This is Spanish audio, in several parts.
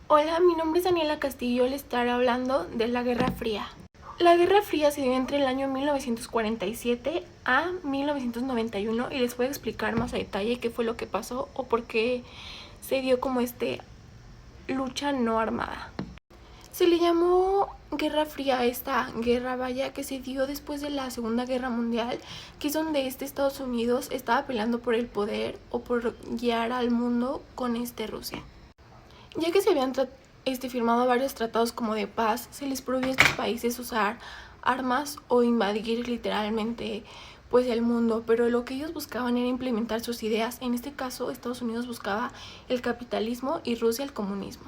Hola, mi nombre es Daniela Castillo, les estaré hablando de la Guerra Fría. La Guerra Fría se dio entre el año 1947 a 1991 y les voy a explicar más a detalle qué fue lo que pasó o por qué se dio como lucha no armada. Se le llamó Guerra Fría a esta guerra que se dio después de la Segunda Guerra Mundial, que es donde Estados Unidos estaba peleando por el poder o por guiar al mundo con Rusia. Ya que se habían firmado varios tratados como de paz, se les prohibió a estos países usar armas o invadir literalmente pues el mundo, pero lo que ellos buscaban era implementar sus ideas. En este caso, Estados Unidos buscaba el capitalismo y Rusia el comunismo.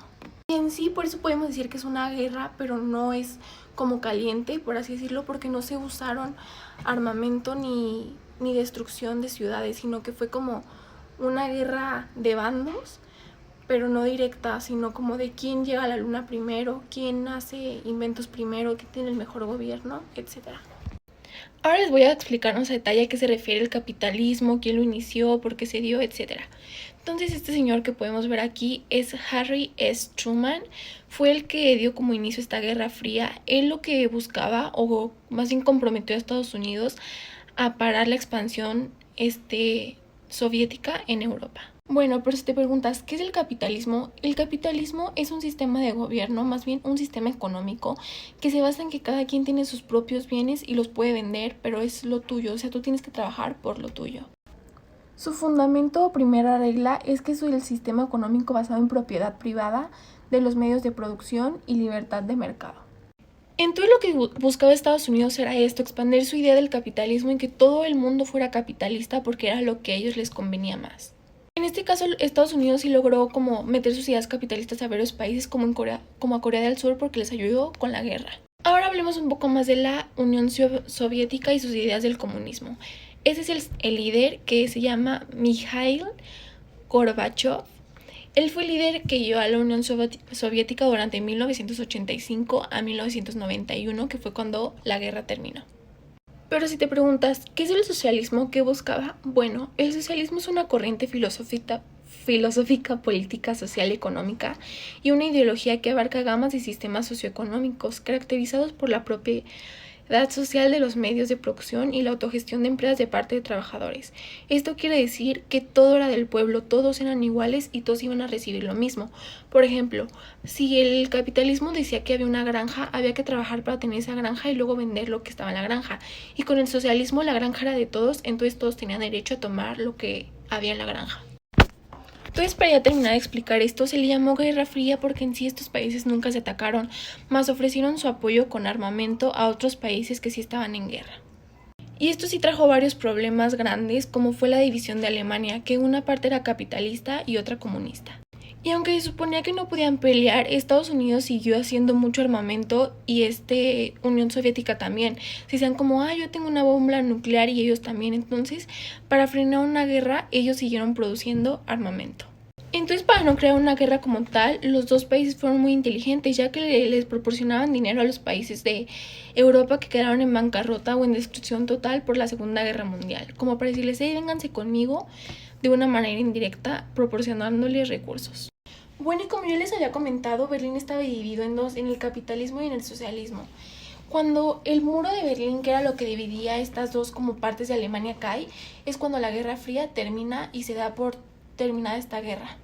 Y en sí, por eso podemos decir que es una guerra, pero no es como caliente, por así decirlo, porque no se usaron armamento ni destrucción de ciudades, sino que fue como una guerra de bandos, pero no directa, sino como de quién llega a la luna primero, quién hace inventos primero, quién tiene el mejor gobierno, etc. Ahora les voy a explicar más a detalle a qué se refiere el capitalismo, quién lo inició, por qué se dio, etc. Entonces este señor que podemos ver aquí es Harry S. Truman, fue el que dio como inicio esta Guerra Fría. Él lo que buscaba, o más bien comprometió a Estados Unidos a parar la expansión soviética en Europa. Bueno, pero si te preguntas, ¿qué es el capitalismo? El capitalismo es un sistema de gobierno, más bien un sistema económico, que se basa en que cada quien tiene sus propios bienes y los puede vender, pero es lo tuyo, o sea, tú tienes que trabajar por lo tuyo. Su fundamento o primera regla es que es el sistema económico basado en propiedad privada de los medios de producción y libertad de mercado. Entonces lo que buscaba Estados Unidos era esto, expandir su idea del capitalismo en que todo el mundo fuera capitalista porque era lo que a ellos les convenía más. En este caso, Estados Unidos sí logró como meter sus ideas capitalistas a varios países como a Corea del Sur porque les ayudó con la guerra. Ahora hablemos un poco más de la Unión Soviética y sus ideas del comunismo. Ese es el líder que se llama Mikhail Gorbachev. Él fue el líder que llevó a la Unión Soviética durante 1985 a 1991, que fue cuando la guerra terminó. Pero si te preguntas, ¿qué es el socialismo? ¿Qué buscaba? Bueno, el socialismo es una corriente filosófica, política, social y económica y una ideología que abarca gamas de sistemas socioeconómicos caracterizados por la propiedad social de los medios de producción y la autogestión de empresas de parte de trabajadores. Esto quiere decir que todo era del pueblo, todos eran iguales y todos iban a recibir lo mismo. Por ejemplo, si el capitalismo decía que había una granja, había que trabajar para tener esa granja y luego vender lo que estaba en la granja. Y con el socialismo la granja era de todos, entonces todos tenían derecho a tomar lo que había en la granja. Entonces, para ya terminar de explicar esto, se le llamó Guerra Fría porque en sí estos países nunca se atacaron, más ofrecieron su apoyo con armamento a otros países que sí estaban en guerra. Y esto sí trajo varios problemas grandes, como fue la división de Alemania, que una parte era capitalista y otra comunista. Y aunque se suponía que no podían pelear, Estados Unidos siguió haciendo mucho armamento y Unión Soviética también. Se decían como, yo tengo una bomba nuclear y ellos también. Entonces, para frenar una guerra, ellos siguieron produciendo armamento. Entonces, para no crear una guerra como tal, los dos países fueron muy inteligentes, ya que les proporcionaban dinero a los países de Europa que quedaron en bancarrota o en destrucción total por la Segunda Guerra Mundial, como para decirles, vénganse conmigo, de una manera indirecta, proporcionándoles recursos. Bueno, y como yo les había comentado, Berlín estaba dividido en dos, en el capitalismo y en el socialismo. Cuando el muro de Berlín, que era lo que dividía estas dos como partes de Alemania, cae, es cuando la Guerra Fría termina y se da por terminada esta guerra.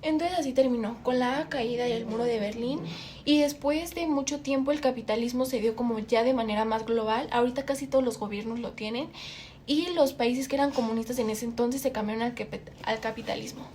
Entonces así terminó, con la caída del muro de Berlín, y después de mucho tiempo el capitalismo se dio como ya de manera más global. Ahorita casi todos los gobiernos lo tienen y los países que eran comunistas en ese entonces se cambiaron al capitalismo.